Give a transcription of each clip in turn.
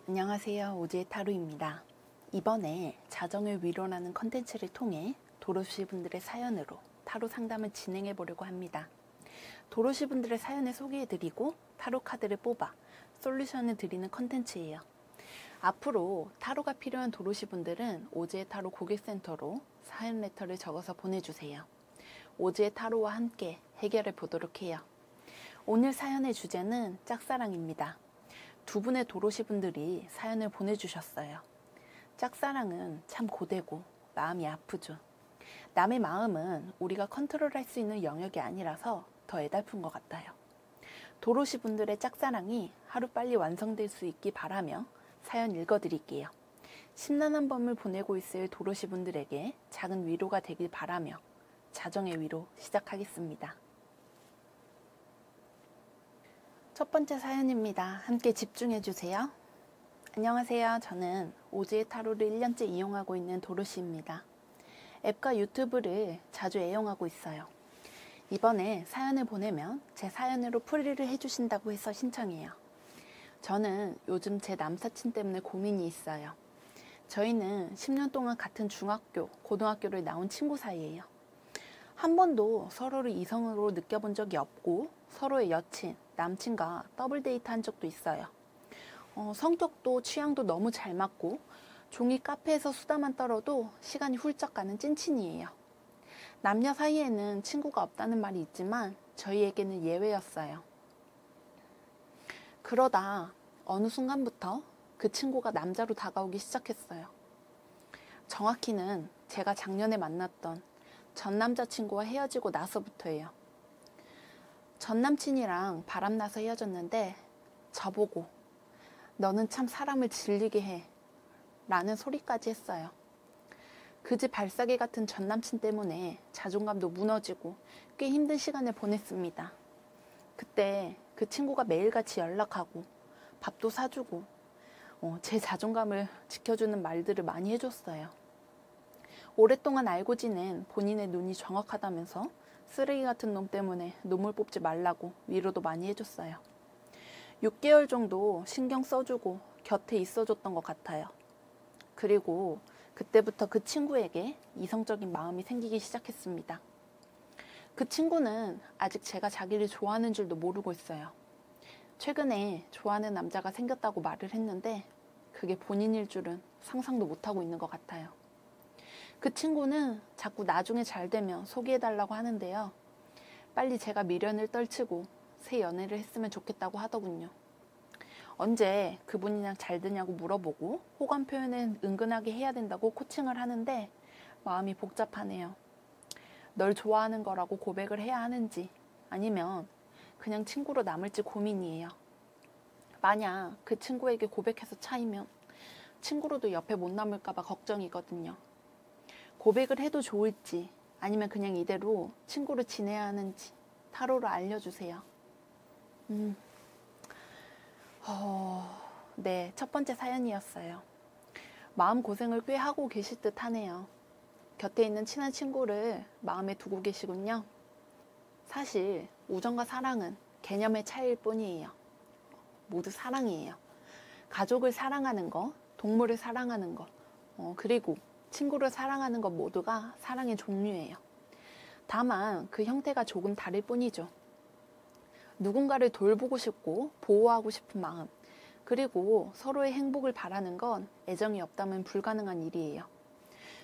안녕하세요. 오지의 타로입니다. 이번에 자정의 위로라는 컨텐츠를 통해 도로시 분들의 사연으로 타로 상담을 진행해 보려고 합니다. 도로시 분들의 사연을 소개해 드리고 타로 카드를 뽑아 솔루션을 드리는 컨텐츠예요. 앞으로 타로가 필요한 도로시 분들은 오지의 타로 고객센터로 사연 레터를 적어서 보내주세요. 오지의 타로와 함께 해결해 보도록 해요. 오늘 사연의 주제는 짝사랑입니다. 두 분의 도로시 분들이 사연을 보내주셨어요. 짝사랑은 참 고되고 마음이 아프죠. 남의 마음은 우리가 컨트롤할 수 있는 영역이 아니라서 더 애달픈 것 같아요. 도로시 분들의 짝사랑이 하루빨리 완성될 수 있기 바라며 사연 읽어드릴게요. 심란한 밤을 보내고 있을 도로시 분들에게 작은 위로가 되길 바라며 자정의 위로 시작하겠습니다. 첫 번째 사연입니다. 함께 집중해 주세요. 안녕하세요. 저는 오지의 타로를 1년째 이용하고 있는 도로시입니다. 앱과 유튜브를 자주 애용하고 있어요. 이번에 사연을 보내면 제 사연으로 풀이를 해주신다고 해서 신청해요. 저는 요즘 제 남사친 때문에 고민이 있어요. 저희는 10년 동안 같은 중학교, 고등학교를 나온 친구 사이예요. 한 번도 서로를 이성으로 느껴본 적이 없고 서로의 여친, 남친과 더블 데이트 한 적도 있어요. 성격도 취향도 너무 잘 맞고 종이 카페에서 수다만 떨어도 시간이 훌쩍 가는 찐친이에요. 남녀 사이에는 친구가 없다는 말이 있지만 저희에게는 예외였어요. 그러다 어느 순간부터 그 친구가 남자로 다가오기 시작했어요. 정확히는 제가 작년에 만났던 전 남자친구와 헤어지고 나서부터예요. 전 남친이랑 바람나서 헤어졌는데 저보고 너는 참 사람을 질리게 해 라는 소리까지 했어요. 그지 발사기 같은 전 남친 때문에 자존감도 무너지고 꽤 힘든 시간을 보냈습니다. 그때 그 친구가 매일같이 연락하고 밥도 사주고 제 자존감을 지켜주는 말들을 많이 해줬어요. 오랫동안 알고 지낸 본인의 눈이 정확하다면서 쓰레기 같은 놈 때문에 눈물 뽑지 말라고 위로도 많이 해줬어요. 6개월 정도 신경 써주고 곁에 있어줬던 것 같아요. 그리고 그때부터 그 친구에게 이성적인 마음이 생기기 시작했습니다. 그 친구는 아직 제가 자기를 좋아하는 줄도 모르고 있어요. 최근에 좋아하는 남자가 생겼다고 말을 했는데 그게 본인일 줄은 상상도 못하고 있는 것 같아요. 그 친구는 자꾸 나중에 잘 되면 소개해달라고 하는데요. 빨리 제가 미련을 떨치고 새 연애를 했으면 좋겠다고 하더군요. 언제 그분이랑 잘 되냐고 물어보고 호감 표현은 은근하게 해야 된다고 코칭을 하는데 마음이 복잡하네요. 널 좋아하는 거라고 고백을 해야 하는지 아니면 그냥 친구로 남을지 고민이에요. 만약 그 친구에게 고백해서 차이면 친구로도 옆에 못 남을까 봐 걱정이거든요. 고백을 해도 좋을지 아니면 그냥 이대로 친구로 지내야 하는지 타로로 알려주세요. 네, 첫 번째 사연이었어요. 마음고생을 꽤 하고 계실 듯 하네요. 곁에 있는 친한 친구를 마음에 두고 계시군요. 사실 우정과 사랑은 개념의 차이일 뿐이에요. 모두 사랑이에요. 가족을 사랑하는 거, 동물을 사랑하는 거, 그리고 친구를 사랑하는 것 모두가 사랑의 종류예요. 다만 그 형태가 조금 다를 뿐이죠. 누군가를 돌보고 싶고 보호하고 싶은 마음, 그리고 서로의 행복을 바라는 건 애정이 없다면 불가능한 일이에요.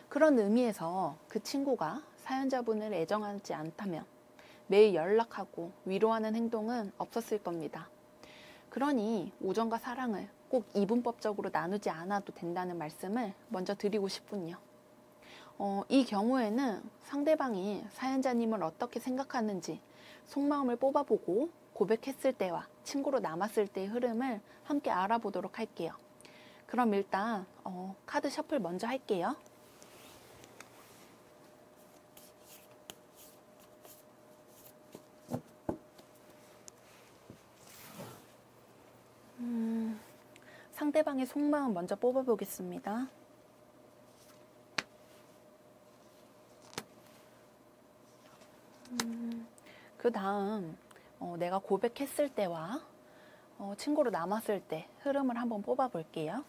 그런 의미에서 그 친구가 사연자분을 애정하지 않다면 매일 연락하고 위로하는 행동은 없었을 겁니다. 그러니 우정과 사랑을 꼭 이분법적으로 나누지 않아도 된다는 말씀을 먼저 드리고 싶군요. 이 경우에는 상대방이 사연자님을 어떻게 생각하는지 속마음을 뽑아보고 고백했을 때와 친구로 남았을 때의 흐름을 함께 알아보도록 할게요. 그럼 일단 카드 셔플 먼저 할게요. 상대방의 속마음 먼저 뽑아보겠습니다. 그 다음 내가 고백했을 때와 친구로 남았을 때 흐름을 한번 뽑아 볼게요.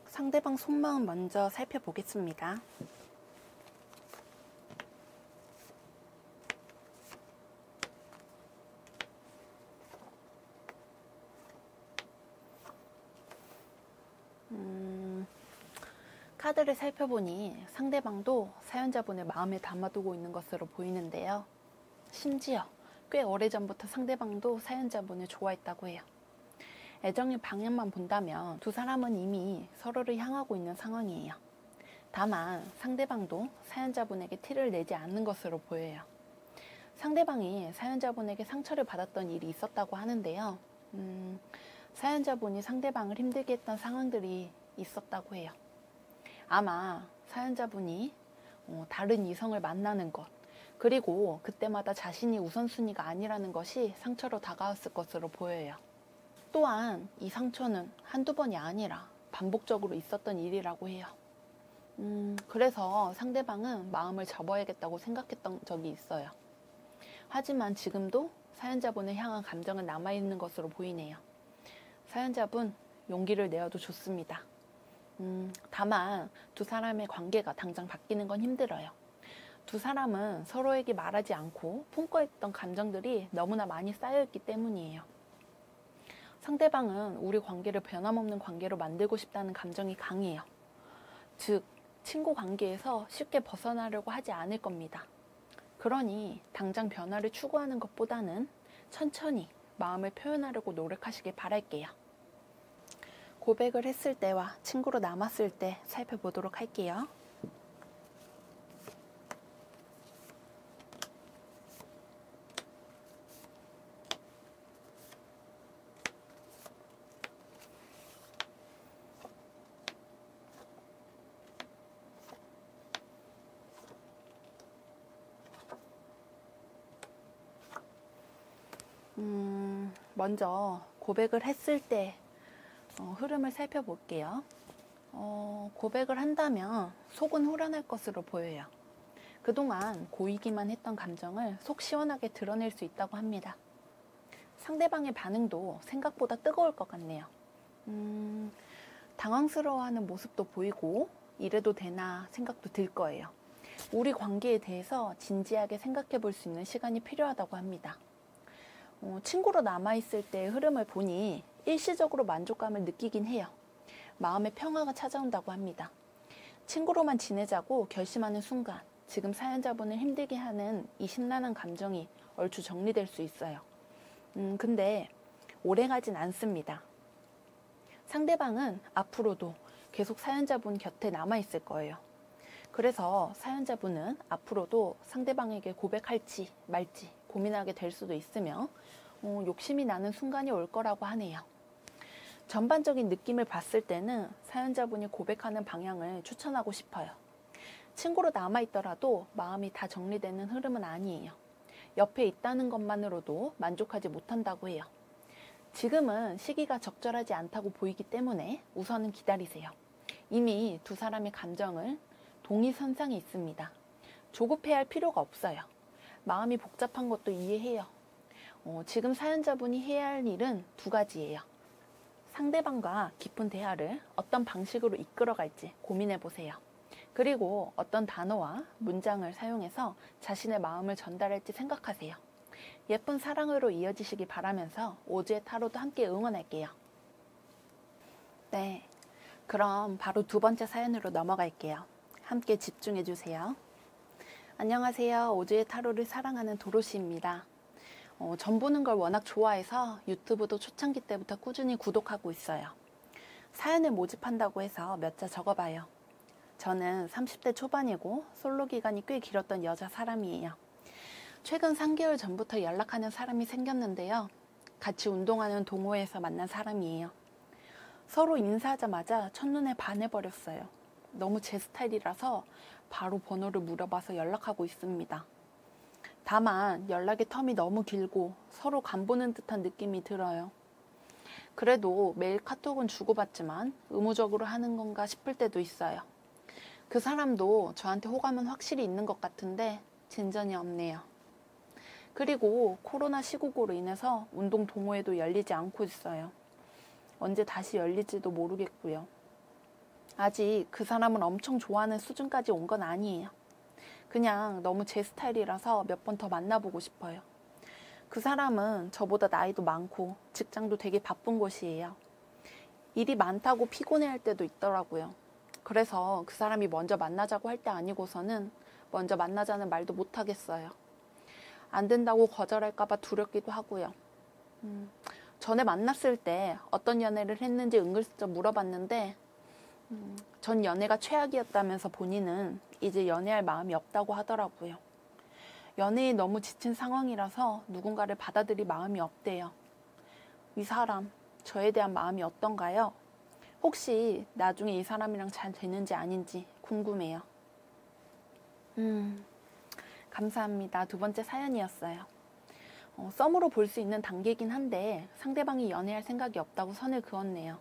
상대방 속마음 먼저 살펴보겠습니다. 카드를 살펴보니 상대방도 사연자분의 마음에 담아두고 있는 것으로 보이는데요. 심지어 꽤 오래전부터 상대방도 사연자분을 좋아했다고 해요. 애정의 방향만 본다면 두 사람은 이미 서로를 향하고 있는 상황이에요. 다만 상대방도 사연자분에게 티를 내지 않는 것으로 보여요. 상대방이 사연자분에게 상처를 받았던 일이 있었다고 하는데요. 사연자분이 상대방을 힘들게 했던 상황들이 있었다고 해요. 아마 사연자분이 다른 이성을 만나는 것, 그리고 그때마다 자신이 우선순위가 아니라는 것이 상처로 다가왔을 것으로 보여요. 또한 이 상처는 한두 번이 아니라 반복적으로 있었던 일이라고 해요. 그래서 상대방은 마음을 접어야겠다고 생각했던 적이 있어요. 하지만 지금도 사연자분을 향한 감정은 남아있는 것으로 보이네요. 사연자분, 용기를 내어도 좋습니다. 다만 두 사람의 관계가 당장 바뀌는 건 힘들어요. 두 사람은 서로에게 말하지 않고 품고 있던 감정들이 너무나 많이 쌓여있기 때문이에요. 상대방은 우리 관계를 변함없는 관계로 만들고 싶다는 감정이 강해요. 즉, 친구 관계에서 쉽게 벗어나려고 하지 않을 겁니다. 그러니 당장 변화를 추구하는 것보다는 천천히 마음을 표현하려고 노력하시길 바랄게요. 고백을 했을 때와 친구로 남았을 때 살펴보도록 할게요. 먼저 고백을 했을 때 흐름을 살펴볼게요. 고백을 한다면 속은 후련할 것으로 보여요. 그동안 고이기만 했던 감정을 속 시원하게 드러낼 수 있다고 합니다. 상대방의 반응도 생각보다 뜨거울 것 같네요. 당황스러워하는 모습도 보이고 이래도 되나 생각도 들 거예요. 우리 관계에 대해서 진지하게 생각해 볼 수 있는 시간이 필요하다고 합니다. 친구로 남아있을 때의 흐름을 보니 일시적으로 만족감을 느끼긴 해요. 마음의 평화가 찾아온다고 합니다. 친구로만 지내자고 결심하는 순간 지금 사연자분을 힘들게 하는 이 심란한 감정이 얼추 정리될 수 있어요. 근데 오래가진 않습니다. 상대방은 앞으로도 계속 사연자분 곁에 남아있을 거예요. 그래서 사연자분은 앞으로도 상대방에게 고백할지 말지 고민하게 될 수도 있으며 욕심이 나는 순간이 올 거라고 하네요. 전반적인 느낌을 봤을 때는 사연자분이 고백하는 방향을 추천하고 싶어요. 친구로 남아있더라도 마음이 다 정리되는 흐름은 아니에요. 옆에 있다는 것만으로도 만족하지 못한다고 해요. 지금은 시기가 적절하지 않다고 보이기 때문에 우선은 기다리세요. 이미 두 사람의 감정을 동일선상에 있습니다. 조급해할 필요가 없어요. 마음이 복잡한 것도 이해해요. 지금 사연자분이 해야 할 일은 두 가지예요. 상대방과 깊은 대화를 어떤 방식으로 이끌어갈지 고민해보세요. 그리고 어떤 단어와 문장을 사용해서 자신의 마음을 전달할지 생각하세요. 예쁜 사랑으로 이어지시기 바라면서 오즈의 타로도 함께 응원할게요. 네, 그럼 바로 두 번째 사연으로 넘어갈게요. 함께 집중해주세요. 안녕하세요. 오즈의 타로를 사랑하는 도로시입니다. 전 보는 걸 워낙 좋아해서 유튜브도 초창기 때부터 꾸준히 구독하고 있어요. 사연을 모집한다고 해서 몇 자 적어봐요. 저는 30대 초반이고 솔로 기간이 꽤 길었던 여자 사람이에요. 최근 3개월 전부터 연락하는 사람이 생겼는데요. 같이 운동하는 동호회에서 만난 사람이에요. 서로 인사하자마자 첫눈에 반해버렸어요. 너무 제 스타일이라서 바로 번호를 물어봐서 연락하고 있습니다. 다만 연락의 텀이 너무 길고 서로 간보는 듯한 느낌이 들어요. 그래도 매일 카톡은 주고받지만 의무적으로 하는 건가 싶을 때도 있어요. 그 사람도 저한테 호감은 확실히 있는 것 같은데 진전이 없네요. 그리고 코로나 시국으로 인해서 운동 동호회도 열리지 않고 있어요. 언제 다시 열릴지도 모르겠고요. 아직 그 사람을 엄청 좋아하는 수준까지 온 건 아니에요. 그냥 너무 제 스타일이라서 몇 번 더 만나보고 싶어요. 그 사람은 저보다 나이도 많고 직장도 되게 바쁜 곳이에요. 일이 많다고 피곤해할 때도 있더라고요. 그래서 그 사람이 먼저 만나자고 할 때 아니고서는 먼저 만나자는 말도 못 하겠어요. 안 된다고 거절할까봐 두렵기도 하고요. 전에 만났을 때 어떤 연애를 했는지 은근슬쩍 물어봤는데 전 연애가 최악이었다면서 본인은 이제 연애할 마음이 없다고 하더라고요. 연애에 너무 지친 상황이라서 누군가를 받아들일 마음이 없대요. 이 사람, 저에 대한 마음이 어떤가요? 혹시 나중에 이 사람이랑 잘 되는지 아닌지 궁금해요. 감사합니다. 두 번째 사연이었어요. 썸으로 볼 수 있는 단계이긴 한데 상대방이 연애할 생각이 없다고 선을 그었네요.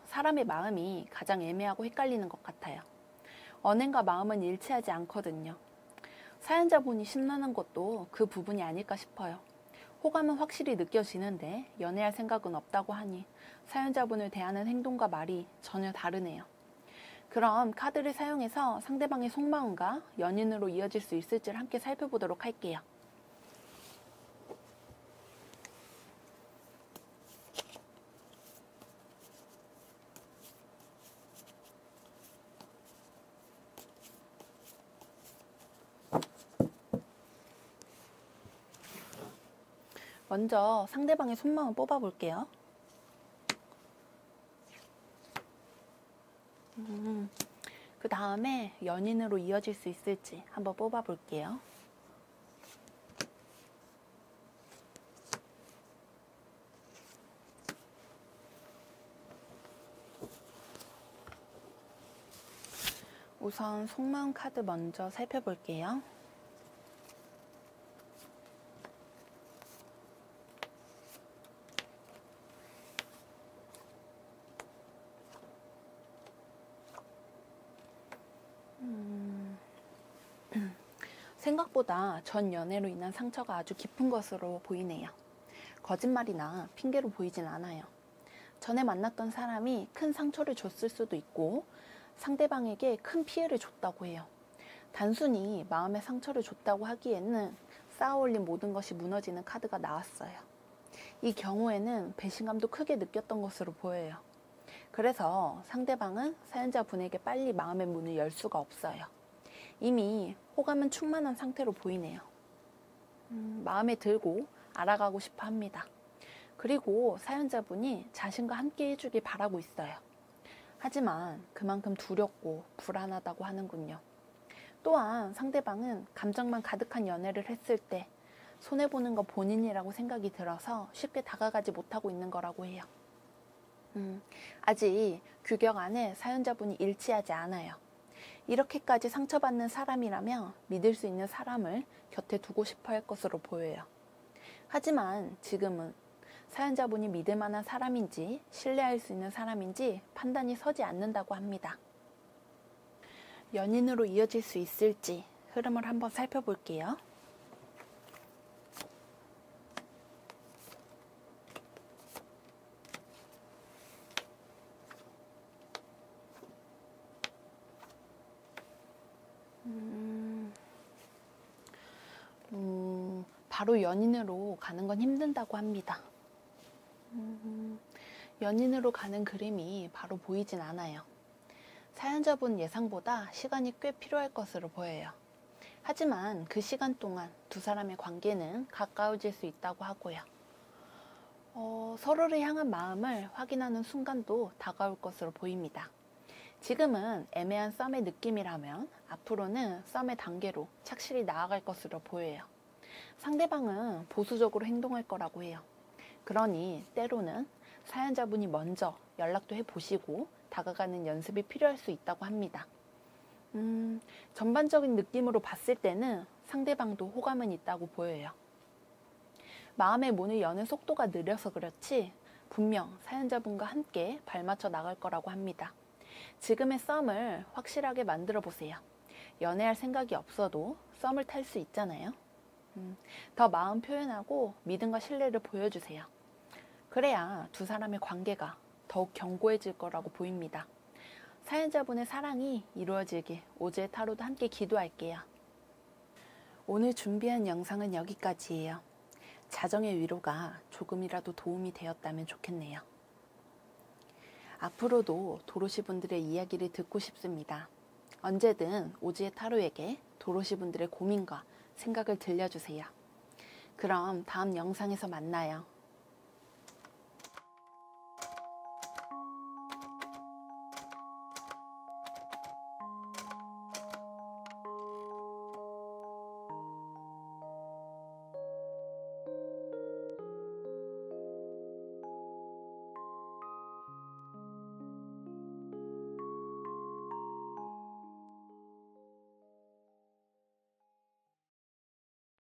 사람의 마음이 가장 애매하고 헷갈리는 것 같아요. 언행과 마음은 일치하지 않거든요. 사연자분이 심란한 것도 그 부분이 아닐까 싶어요. 호감은 확실히 느껴지는데 연애할 생각은 없다고 하니 사연자분을 대하는 행동과 말이 전혀 다르네요. 그럼 카드를 사용해서 상대방의 속마음과 연인으로 이어질 수 있을지를 함께 살펴보도록 할게요. 먼저 상대방의 속마음 뽑아볼게요. 그 다음에 연인으로 이어질 수 있을지 한번 뽑아볼게요. 우선 속마음 카드 먼저 살펴볼게요. 생각보다 전 연애로 인한 상처가 아주 깊은 것으로 보이네요. 거짓말이나 핑계로 보이진 않아요. 전에 만났던 사람이 큰 상처를 줬을 수도 있고 상대방에게 큰 피해를 줬다고 해요. 단순히 마음의 상처를 줬다고 하기에는 쌓아올린 모든 것이 무너지는 카드가 나왔어요. 이 경우에는 배신감도 크게 느꼈던 것으로 보여요. 그래서 상대방은 사연자분에게 빨리 마음의 문을 열 수가 없어요. 이미 호감은 충만한 상태로 보이네요. 마음에 들고 알아가고 싶어 합니다. 그리고 사연자분이 자신과 함께 해주길 바라고 있어요. 하지만 그만큼 두렵고 불안하다고 하는군요. 또한 상대방은 감정만 가득한 연애를 했을 때 손해보는 건 본인이라고 생각이 들어서 쉽게 다가가지 못하고 있는 거라고 해요. 아직 규격 안에 사연자분이 일치하지 않아요. 이렇게까지 상처받는 사람이라면 믿을 수 있는 사람을 곁에 두고 싶어 할 것으로 보여요. 하지만 지금은 사연자분이 믿을 만한 사람인지 신뢰할 수 있는 사람인지 판단이 서지 않는다고 합니다. 연인으로 이어질 수 있을지 흐름을 한번 살펴볼게요. 바로 연인으로 가는 건 힘든다고 합니다. 연인으로 가는 그림이 바로 보이진 않아요. 사연자분 예상보다 시간이 꽤 필요할 것으로 보여요. 하지만 그 시간 동안 두 사람의 관계는 가까워질 수 있다고 하고요. 서로를 향한 마음을 확인하는 순간도 다가올 것으로 보입니다. 지금은 애매한 썸의 느낌이라면 앞으로는 썸의 단계로 착실히 나아갈 것으로 보여요. 상대방은 보수적으로 행동할 거라고 해요. 그러니 때로는 사연자분이 먼저 연락도 해보시고 다가가는 연습이 필요할 수 있다고 합니다. 전반적인 느낌으로 봤을 때는 상대방도 호감은 있다고 보여요. 마음의 문을 여는 속도가 느려서 그렇지 분명 사연자분과 함께 발맞춰 나갈 거라고 합니다. 지금의 썸을 확실하게 만들어 보세요. 연애할 생각이 없어도 썸을 탈 수 있잖아요. 더 마음 표현하고 믿음과 신뢰를 보여주세요. 그래야 두 사람의 관계가 더욱 견고해질 거라고 보입니다. 사연자분의 사랑이 이루어지길 오즈의 타로도 함께 기도할게요. 오늘 준비한 영상은 여기까지예요. 자정의 위로가 조금이라도 도움이 되었다면 좋겠네요. 앞으로도 도로시 분들의 이야기를 듣고 싶습니다. 언제든 오즈의 타로에게 도로시 분들의 고민과 생각을 들려주세요. 그럼 다음 영상에서 만나요.